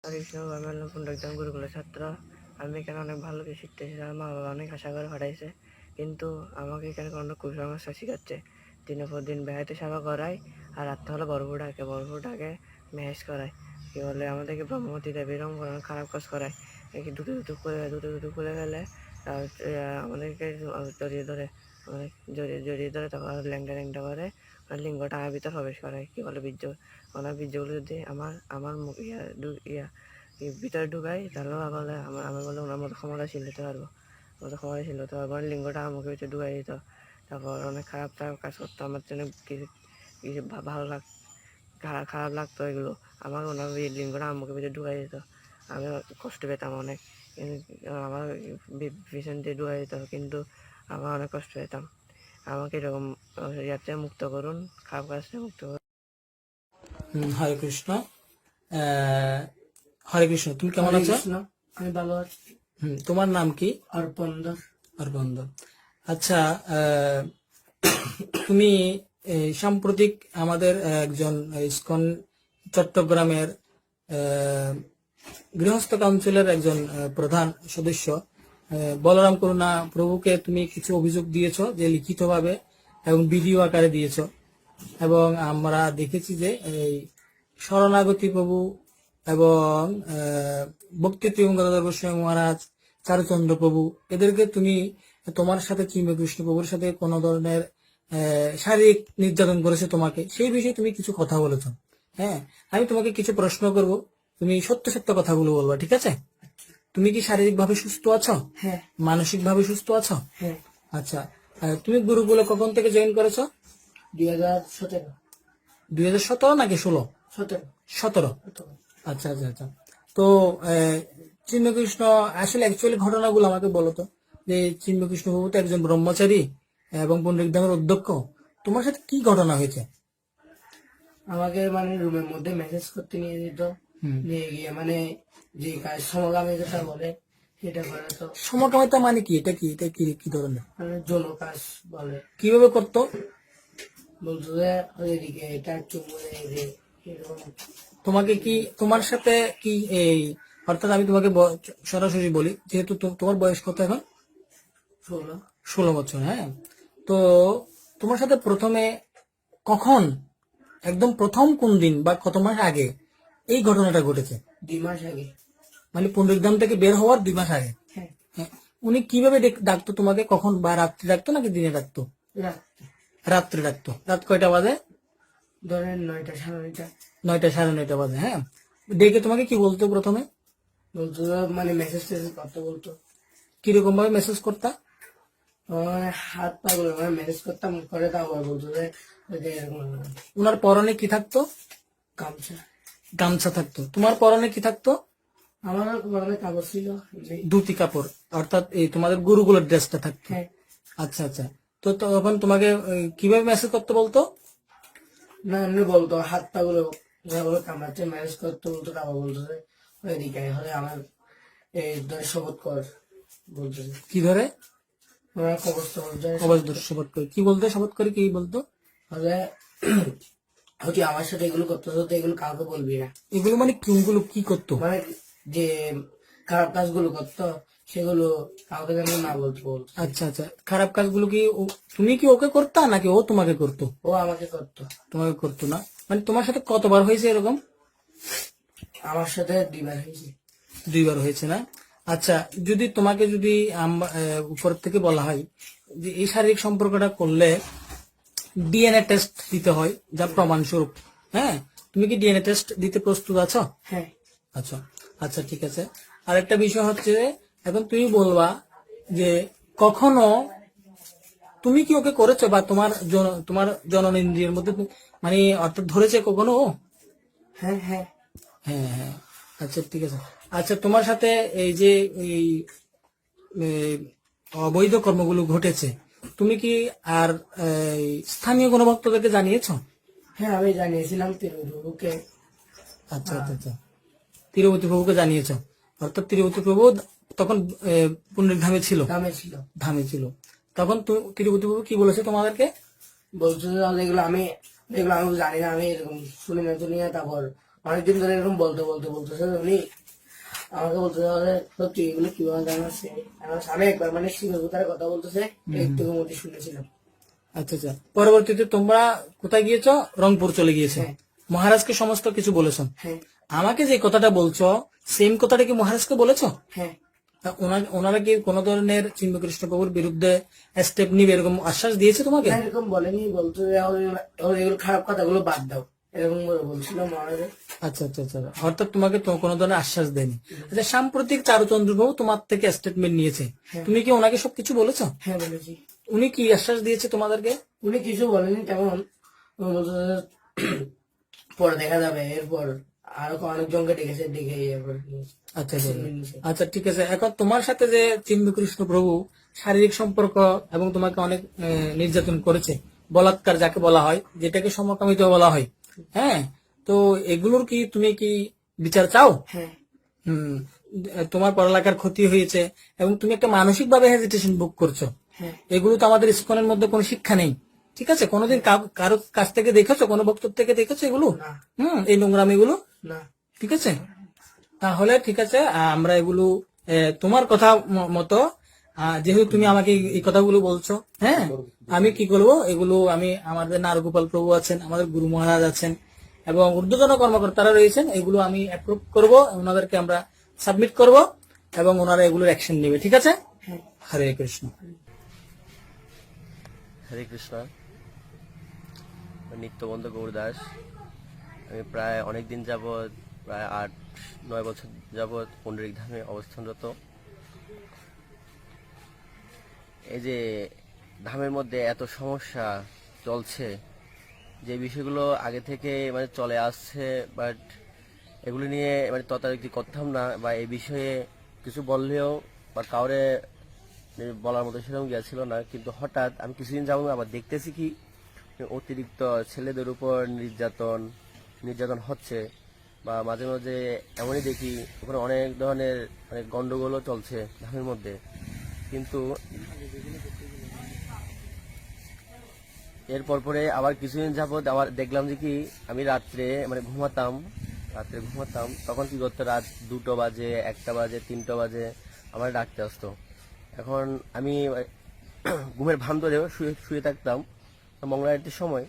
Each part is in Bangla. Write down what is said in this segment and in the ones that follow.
কৃষ্ণ আমি পুনরুদ্ধার গুরুকুলের ছাত্র। আমি এখানে অনেক ভালো কিছু শিখতেছি। আমার মা বাবা অনেক আশা করে পাঠাইছে, কিন্তু আমাকে এখানে কোনো কুসংস্কার শিখাচ্ছে। দিনের পর দিন বেড়াইতে সেবা করায়, আর রাত্রে হলে বরফুটাকে ম্যাচ করায়। কি বলে আমাদেরকে ব্রহ্মবতী দেবী এরকম খারাপ কাজ করায়। দুটো করে ফেলে, আমাদেরকে জড়িয়ে ধরে তারপর ল্যাংটা ল্যাংটা করে লিঙ্গটা আমার ভিতর প্রবেশ করায়। কি বলে ওনার বীর্যগুলো যদি আমার মুখ ভিতরে ঢুকাই, তাহলে বলে আমার বলে ওনার মতো ক্ষমতাশীল হতে পারবো। লিঙ্গটা আমার মুখের ভিতরে ঢুকাই দিত। তারপর অনেক খারাপ কাজ করতো আমার জন্য। কিছু কিছু ভালো খারাপ লাগতো এগুলো। আমার ওনার লিঙ্গটা আমার মুখের ভিতরে ঢুকাই দিত। আমি কষ্ট পেতাম অনেক। আমার পিছন দিয়ে ঢুকাই দিত, কিন্তু আমার অনেক কষ্ট পেতাম। আমাকে এরকম ইয়াতে মুক্ত করুন, খারাপ কাজ থেকে মুক্ত করুন। হরে কৃষ্ণ। হরে কৃষ্ণ। তুমি কেমন আছো? আমি ভালো আছি। তোমার নাম কি? অর্পন্দর। অরবিন্দ। আচ্ছা, তুমি সাম্প্রতিক আমাদের একজন ইসকন চট্টগ্রামের গৃহস্থ কাউন্সিলের একজন প্রধান সদস্য বলরাম করুণা প্রভুকে তুমি কিছু অভিযোগ দিয়েছো, যে লিখিতভাবে এবং ভিডিও আকারে দিয়েছো। এবং আমরা দেখেছি যে এই শরণাগতি প্রভু এবং ভক্তি ত্রিভঙ্গদার গোস্বামী মহারাজ, চারুচন্দ্র প্রভু, এদেরকে তুমি তোমার সাথে কিংবা কৃষ্ণ প্রভুর সাথে কোনো ধরনের শারীরিক নির্যাতন করেছে তোমাকে, সেই বিষয়ে তুমি কিছু কথা বলেছো। হ্যাঁ, আমি তোমাকে কিছু প্রশ্ন করব, তুমি সত্য সত্য কথাগুলো বলবা, ঠিক আছে? তুমি কি শারীরিক ভাবে সুস্থ আছো? হ্যাঁ। মানসিক ভাবে সুস্থ আছো? হ্যাঁ। আচ্ছা, তুমি গুরুকুলে কখন থেকে জয়েন করেছো? 2017। 2017 নাকি 16? 17। 17। আচ্ছা আচ্ছা আচ্ছা। তো চিন্ময়কৃষ্ণ আসলে অ্যাকচুয়ালি ঘটনাগুলো আমাকে বলো তো, যে চিন্ময়কৃষ্ণ বাবু তো একজন ব্রহ্মচারী এবং পণ্ডিত ধামের অধ্যক্ষ। তোমার সাথে কি ঘটনা হয়েছে? আমাকে মানে রুমের মধ্যে মেসেজ করতে নিয়ে যেত, নিয়ে গিয়ে মানে যে কাজ সমকামিতা বলে সেটা করে। তো সমকামিতা মানে কি? এটা কি ধরনের মানে যৌন কাজ বলে। কিভাবে করতো? বলতো যে ওইদিকে এটা চুমুনে এরকম। তোমাকে কি তোমার সাথে কি এই অর্থাৎ আমি তোমাকে সরাসরি বলি, যেহেতু তোমার বয়স কত এখন? 16। 16 বছর। হ্যাঁ, তো তোমার সাথে প্রথমে কখন, একদম প্রথম কোন দিন বা কত মাস আগে এই ঘটনাটা ঘটেছে? 2 মাস আগে। মানে পুনরুদ্ধাম থেকে বের হওয়ার 2 মাস আগে। হ্যাঁ। হ্যাঁ, উনি কিভাবে ডাকতো তোমাকে? কখন, বা রাত্রে ডাকতো নাকি দিনে ডাকতো? রাত্রে ডাকতো। রাত কয়টা বাজে? ধরেন 9টা, 9:30। 9টা, 9:30 বাজে। হ্যাঁ, ডেকে তোমাকে কি বলতো প্রথমে? বলতো মানে মেসেজ করতে বলতো। কিরকম ভাবে মেসেজ করতা? হাত পা গুলো মানে মেসেজ করতাম করে, তারপর বলতো যে এরকম। উনার পরনে কি থাকতো? গামছা। গামছা থাকতো। তোমার পরনে কি থাকতো? আমার পরনে কাপড় ছিল, ধুতি কাপড়, অর্থাৎ এই তোমাদের গুরুগুলোর ড্রেসটা থাকতো। হ্যাঁ। আচ্ছা আচ্ছা। তো তখন তোমাকে কিভাবে মেসেজ করতে বলতো? না এমনি বলতো, হাত পা গুলো কামড়াচ্ছে ম্যানেজ করতে বলতো। তারপর বলতো যে এদিকে হলে আমার এই ধরে শপথ কর বলতো। কি ধরে? আমার কবচ শপথ করে কি বলতো? শপথ করে কি বলতো? হলে হচ্ছে আমার সাথে এগুলো করতে হতো, এগুলো কাউকে বলবি না। এগুলো মানে কোনগুলো কি করতো? মানে যে খারাপ কাজগুলো করতো সেগুলো কাউকে যেন না বলতে বলতো। আচ্ছা আচ্ছা। খারাপ কাজগুলো কি তুমি কি ওকে করতা নাকি ও তোমাকে করতো? ও আমাকে করতো। তোমাকে করতো না? মানে তোমার সাথে কতবার হয়েছে এরকম? আমার সাথে 2বার হয়েছে। 2বার হয়েছে না? আচ্ছা, যদি উপর থেকে বলা হয় যে এই শারীরিক সম্পর্কটা করলে ডিএনএ টেস্ট দিতে হয় যা প্রমাণস্বরূপ, হ্যাঁ, তুমি কি ডিএনএ টেস্ট দিতে প্রস্তুত আছো? হ্যাঁ। আচ্ছা আচ্ছা, ঠিক আছে। আর একটা বিষয় হচ্ছে, এখন তুমি বলবা যে কখনো তুমি কি ওকে করেছো, বা তোমার জননেন্দ্রিয়ের মধ্যে মানে অর্থাৎ ধরেছে কখনো ও? হ্যাঁ। হ্যাঁ। হ্যাঁ হ্যাঁ। আচ্ছা ঠিক আছে। আচ্ছা, তোমার সাথে এই যে এই অবৈধ কর্মগুলো ঘটেছে, তুমি কি আর স্থানীয় কোনো ভক্তদেরকে জানিয়েছো? হ্যাঁ আমি জানিয়েছিলাম তিরুবুকে। আচ্ছা আচ্ছা আচ্ছা। তিরুপতি প্রভুকে জানিয়েছো, অর্থাৎ তিরুপতি প্রভু তখন পুণ্যের ধামে ছিল। ধামে ছিল তখন তিরুপতি প্রভু কি বলেছে তোমাদেরকে? বলছো এগুলো আমি জানি না, আমি এরকম শুনি না। তারপর অনেকদিন ধরে এরকম বলতেছে উনি আমাকে বলতেছে সত্যি এগুলো কিভাবে জানাচ্ছে। আমি একবার মানে শিবতার কথা বলতেছে একটু মধ্যে শুনেছিলাম। আচ্ছা আচ্ছা, পরবর্তীতে তোমরা কোথায় গিয়েছো? রংপুর চলে গিয়েছো। হ্যাঁ। মহারাজকে সমস্ত কিছু বলেছো। হ্যাঁ আমাকে যে কথাটা বলছো সেম কথাটা কি মহারাজকে বলেছো? হ্যাঁ তা ওনারা কি কোনো ধরনের চিন্ময়কৃষ্ণ প্রভুর বিরুদ্ধে স্টেপ নিবে এরকম আশ্বাস দিয়েছে তোমাকে? না, এরকম বলেনি, বলতো যে এগুলো খারাপ কথাগুলো বাদ দাও এরকম করে বলছিল মহারাজের। আচ্ছা আচ্ছা আচ্ছা, অর্থাৎ তোমাকে তো কোনো ধরনের আশ্বাস দেয়নি। আচ্ছা, সাম্প্রতিক চারুচন্দ্র প্রভু তোমার থেকে স্টেটমেন্ট নিয়েছে, তুমি কি ওনাকে সবকিছু বলেছো? হ্যাঁ বলেছি। উনি কি আশ্বাস দিয়েছে তোমাদেরকে? উনি কিছু বলেনি তেমন, উনি বলতো যে পরে দেখা যাবে, এরপর আরো অনেকজনকে ডেকেছে, ডেকে এরপর আচ্ছা আচ্ছা আচ্ছা, ঠিক আছে। এখন তোমার সাথে যে চিন্ময়কৃষ্ণ প্রভু শারীরিক সম্পর্ক এবং তোমাকে অনেক নির্যাতন করেছে, বলাৎকার যাকে বলা হয়, যেটাকে সমকামিতা বলা হয়, হ্যাঁ, তো এগুলোর কি তুমি কি বিচার চাও? হ্যাঁ হুম, তোমার পড়ালেখার ক্ষতি হয়েছে এবং তুমি একটা মানসিক ভাবে হেজিটেশন বুক করছো, হ্যাঁ এগুলো তো আমাদের ইসকনের মধ্যে কোনো শিক্ষা নেই, ঠিক আছে? কোনোদিন কারো কাছ থেকে দেখেছো, কোনো বক্তব্য থেকে দেখেছো এগুলো? না এই নোংরামি এগুলো, না ঠিক আছে? তাহলে ঠিক আছে, আমরা এগুলো তোমার কথা মতো, যেহেতু তুমি আমাকে এই কথাগুলো বলছো, হ্যাঁ, আমি কি করবো এগুলো, আমি আমাদের নারগোপাল প্রভু আছেন, আমাদের গুরু মহারাজ আছেন এবং ঊর্ধ্বতন কর্মকর্তারা রয়েছেন, এগুলো আমি অ্যাপ্রুভ করবো, ওনাদেরকে আমরা সাবমিট করব এবং ওনারা এগুলোর অ্যাকশন নেবে, ঠিক আছে? হ্যাঁ হরে কৃষ্ণ। হরে কৃষ্ণ। নিত্যবন্ধ গৌরদাস। আমি প্রায় অনেক দিন যাবৎ, প্রায় 8-9 বছর যাবৎ পুণ্ডরিক ধামে অবস্থানরত। এই যে ধামের মধ্যে এত সমস্যা চলছে, যে বিষয়গুলো আগে থেকে মানে চলে আসছে, বাট এগুলো নিয়ে মানে তদারকি করতাম না, বা এই বিষয়ে কিছু বললেও বা কাউরে বলার মতো সেরকম গিয়েছিল না। কিন্তু হঠাৎ আমি কিছুদিন যাবো আবার দেখতেছি কি অতিরিক্ত ছেলেদের উপর নির্যাতন হচ্ছে, বা মাঝে মাঝে এমনই দেখি ওখানে অনেক ধরনের মানে গন্ডগোলও চলছে ধামের মধ্যে। কিন্তু এরপর পরে আবার কিছুদিন যাবৎ আবার দেখলাম যে কি আমি রাত্রে ঘুমাতাম, তখন কি করতো, রাত 2টো বাজে, 1টা বাজে, 3টা বাজে আমার ডাকতে আসতো। এখন আমি ঘুমের ভান ধরে শুয়ে থাকতাম, মঙ্গলারতির সময়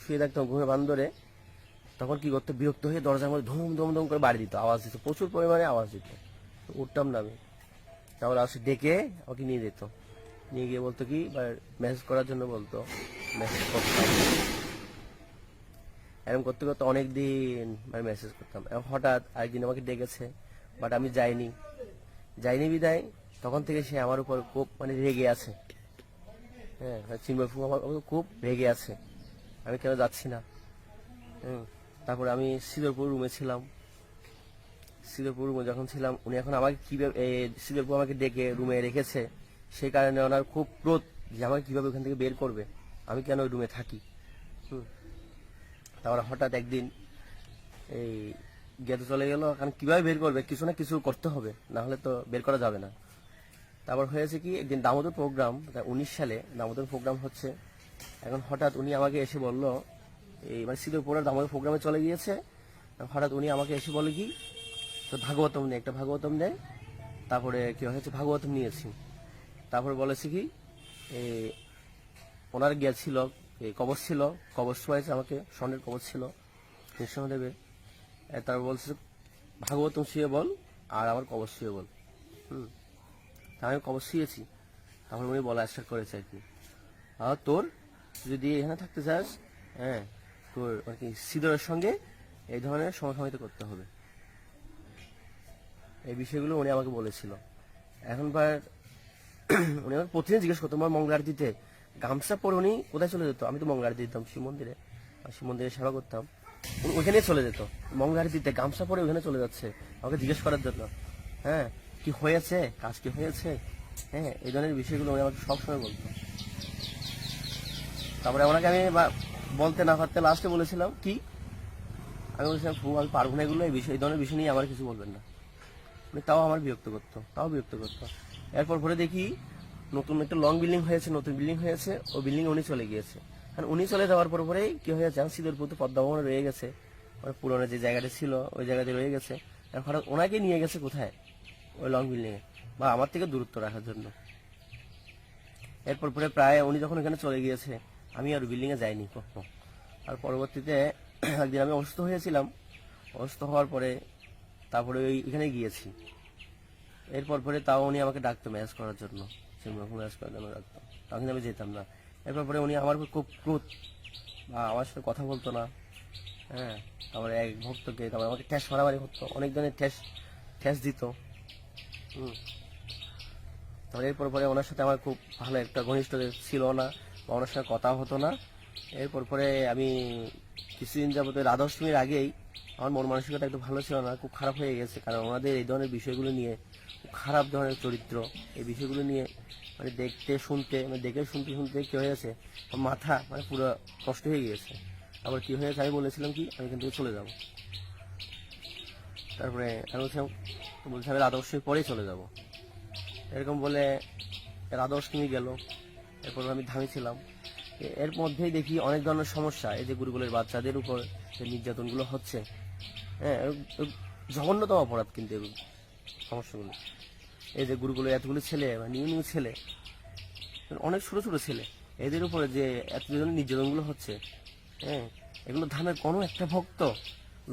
শুয়ে থাকতাম ঘুমের ভান ধরে, তখন কি করতো, বিরক্ত হয়ে দরজার মধ্যে ধুম ধুম ধুম করে বাড়ি দিত, আওয়াজ দিত, প্রচুর পরিমাণে আওয়াজ দিত। উঠতাম না আমি, তারপর আসে ডেকে আমাকে নিয়ে যেত, নিয়ে গিয়ে বলতো কি মেসেজ করার জন্য বলতো, মেসেজ করতাম। এরকম করতে করতে অনেকদিন মেসেজ করতাম। এবং হঠাৎ আরেকদিন আমাকে ডেকেছে, বাট আমি যাইনি বিদায়, তখন থেকে সে আমার উপর খুব রেগে আছে। হ্যাঁ, চিন্ময় আমার খুব রেগে আছে, আমি কেন যাচ্ছি না। তারপরে আমি শ্রীধরপুর রুমে ছিলাম, শ্রীধরপুর রুমে যখন ছিলাম, উনি এখন আমাকে কিভাবে শ্রীধরপুর আমাকে ডেকে রুমে রেখেছে, সেই কারণে ওনার খুব ক্রোধ যে আমাকে কিভাবে ওখান থেকে বের করবে, আমি কেন ওই রুমে থাকি। তারপরে হঠাৎ একদিন এই গেতে চলে গেল, কারণ কিভাবে বের করবে, কিছু না কিছু করতে হবে, না হলে তো বের করা যাবে না। তারপর হয়েছে কি, একদিন দামোদর প্রোগ্রাম, 19 সালে দামোদর প্রোগ্রাম হচ্ছে। এখন হঠাৎ উনি আমাকে এসে বলল, এই শ্রীধরপুরের দামোদর প্রোগ্রামে চলে গিয়েছে, হঠাৎ উনি আমাকে এসে বলে কি, তো ভাগবতম নেই, একটা ভাগবতম নেই। তারপরে কি হয়েছে, ভাগবতম নিয়েছি। তারপরে বলেছে কি, ওনার গিয়েছিল কবচ ছিল, কবচ হয়েছে আমাকে, স্বর্ণের কবচ ছিল নৃসিংহদেবের। তারপর বলছে ভাগবতম শুয়ে বল আর আমার কবচ শুয়ে বল। তা আমি কবচ শুয়েছি। তারপর উনি বলা স্টার্ট করেছে আর কি, তোর যদি এখানে থাকতে চাস, হ্যাঁ, তোর আর কি শ্রীধরের সঙ্গে এই ধরনের সমসাময়িক করতে হবে। এই বিষয়গুলো উনি আমাকে বলেছিল। এখনবার উনি আমাকে প্রতিদিন জিজ্ঞেস করতো, আমার মঙ্গল আরতিতে গামছা পরে উনি কোথায় চলে যেত, আমি তো মঙ্গল আরতি দিতাম শিব মন্দিরে সেবা করতাম, উনি ওইখানে চলে যেত মঙ্গল আরতিতে, গামছা পরে ওইখানে চলে যাচ্ছে আমাকে জিজ্ঞেস করার জন্য, হ্যাঁ, কি হয়েছে, কাজ কি হয়েছে, হ্যাঁ, এই ধরনের বিষয়গুলো উনি আমাকে সবসময় বলতো। তারপরে ওনাকে আমি বলতে না পারতে লাস্টে বলেছিলাম কি, আমি বলেছিলাম আমি পারবো না এগুলো, এই ধরনের বিষয় নিয়ে আমার কিছু বলবেন না। তাও আমার বিরক্ত করতো। এরপর পরে দেখি নতুন একটা বিল্ডিং হয়েছে, ওই বিল্ডিং উনি চলে গিয়েছে। কারণ উনি চলে যাওয়ার পরেই কি হয়েছে, শ্রীধরপুর পদ্মা ভবনে রয়ে গেছে, ওর পুরোনো যে জায়গাটা ছিল ওই জায়গাতে রয়ে গেছে। এখন হঠাৎ ওনাকে নিয়ে গেছে কোথায়, ওই লং বিল্ডিং এ, বা আমার থেকে দূরত্ব রাখার জন্য। এরপর পরে প্রায় উনি যখন এখানে চলে গিয়েছে আমি আর বিল্ডিং এ যাইনি কখনো। আর পরবর্তীতে একদিন আমি অসুস্থ হয়েছিলাম, অসুস্থ হওয়ার পরে তারপরে ওই এখানে গিয়েছি। এরপর পরে তাও উনি আমাকে ডাকতো ম্যাচ করার জন্য, ম্যাচ করার জন্য ডাকতো, তখন আমি যেতাম না। এরপর পরে উনি আমার উপর খুব ক্রোধ, বা আমার সাথে কথা বলতো না। হ্যাঁ, তারপরে এক ভক্তকে তারপরে আমাকে ঠ্যাস মারামারি করতো, অনেক ধরনের ঠ্যাস দিত। তারপরে এরপর পরে ওনার সাথে আমার খুব ভালো একটা ঘনিষ্ঠ ছিল না, বা ওনার সাথে কথা হতো না। এরপর পরে আমি কিছুদিন যাবত রাধাষ্টমীর আগেই আমার মন মানসিকতা একটু ভালো ছিল না, খুব খারাপ হয়ে গেছে। কারণ ওনাদের এই ধরনের বিষয়গুলো নিয়ে, খুব খারাপ ধরনের চরিত্র, এই বিষয়গুলো নিয়ে মানে দেখতে শুনতে, মানে দেখে শুনতে শুনতে কি হয়েছে আমার মাথা মানে পুরো নষ্ট হয়ে গিয়েছে। আবার কি হয়েছে আমি বলেছিলাম কি আমি এখান থেকে চলে যাব। তারপরে আমি বলছি আমি রাধাষ্টমীর পরেই চলে যাব, এরকম বলে রাধাষ্টমী গেল। এরপর আমি ছিলাম। এর মধ্যেই দেখি অনেক ধরনের সমস্যা, এই যে গুরুকুলের বাচ্চাদের উপর যে নির্যাতনগুলো হচ্ছে, হ্যাঁ, জঘন্যতম অপরাধ কিন্তু এগুলো সমস্যাগুলো। এই যে গুরুকুলের এতগুলো ছেলে, মানে নিউ নিউ ছেলে, অনেক ছোট ছোট ছেলে, এদের উপরে যে এত ধরনের নির্যাতনগুলো হচ্ছে, হ্যাঁ, এগুলো ধামের কোনো একটা ভক্ত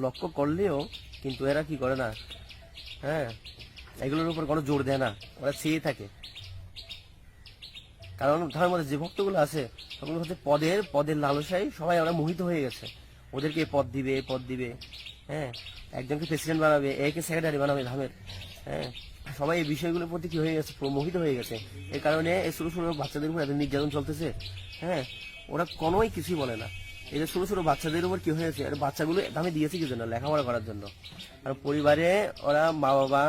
লক্ষ্য করলেও কিন্তু এরা কি করে না, হ্যাঁ, এগুলোর উপর কোনো জোর দেয় না, ওরা চেয়ে থাকে। কারণ ধর্মের মধ্যে যে ভক্তগুলো আছে ওগুলো হচ্ছে পদের লালসায় সবাই ওরা মোহিত হয়ে গেছে, ওদেরকে পদ দিবে, হ্যাঁ, একজনকে প্রেসিডেন্ট বানাবে, একে সেক্রেটারি বানাবে ধামের, হ্যাঁ, সবাই এই বিষয়গুলোর প্রতি কি হয়ে গেছে, মোহিত হয়ে গেছে। এই কারণে এই ছোট ছোট বাচ্চাদের উপর এত নির্যাতন চলতেছে, হ্যাঁ, ওরা কোনোই কিছুই বলে না। এই যে ছোট ছোট বাচ্চাদের উপর কি হয়েছে, আর বাচ্চাগুলো ধামে দিয়েছে কি জন্য, লেখাপড়া করার জন্য। আর পরিবারে ওরা মা বাবা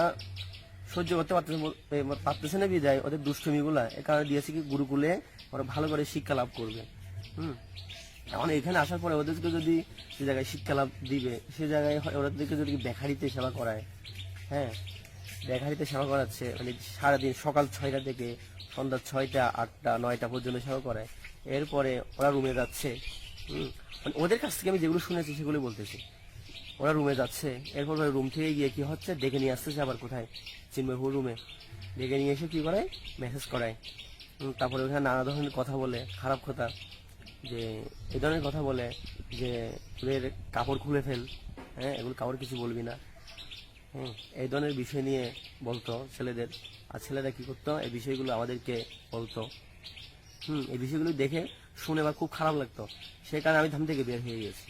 সহ্য করতে পারতেছে না বিদায় ওদের দুষ্টমিগুলা, এ কারণে দিয়েছে কি গুরুকুলে ওরা ভালো করে শিক্ষা লাভ করবে। এখন এখানে আসার পরে ওদেরকে যদি যে জায়গায় শিক্ষা লাভ দিবে সে জায়গায় ওদেরকে যদি বেকারিতে সেবা করায়, হ্যাঁ, বেকারিতে সেবা করাচ্ছে, মানে সারাদিন সকাল 6টা থেকে সন্ধ্যা 6টা 8টা 9টা পর্যন্ত সেবা করায়। এরপরে ওরা রুমে যাচ্ছে, মানে ওদের কাছ থেকে আমি যেগুলো শুনেছি সেগুলো বলতেছি। ওরা রুমে যাচ্ছে, এরপর রুম থেকে গিয়ে কি হচ্ছে ডেকে নিয়ে আসতেছে, আবার কোথায় চিন্ময়পুর রুমে ডেকে নিয়ে এসে কি করায়, মেসেজ করায়। তারপরে ওখানে নানা ধরনের কথা বলে, খারাপ কথা, যে এই ধরনের কথা বলে যে ওদের কাপড় খুলে ফেল, হ্যাঁ, এগুলো কাপড় কিছু বলবি না, এই ধরনের বিষয় নিয়ে বলতো ছেলেদের। আর ছেলেরা কি করতো, এই বিষয়গুলো আমাদেরকে বলতো। এই বিষয়গুলো দেখে শুনে আমার খুব খারাপ লাগতো, সেই কারণে আমি ধাম থেকে বের হয়ে গেছি।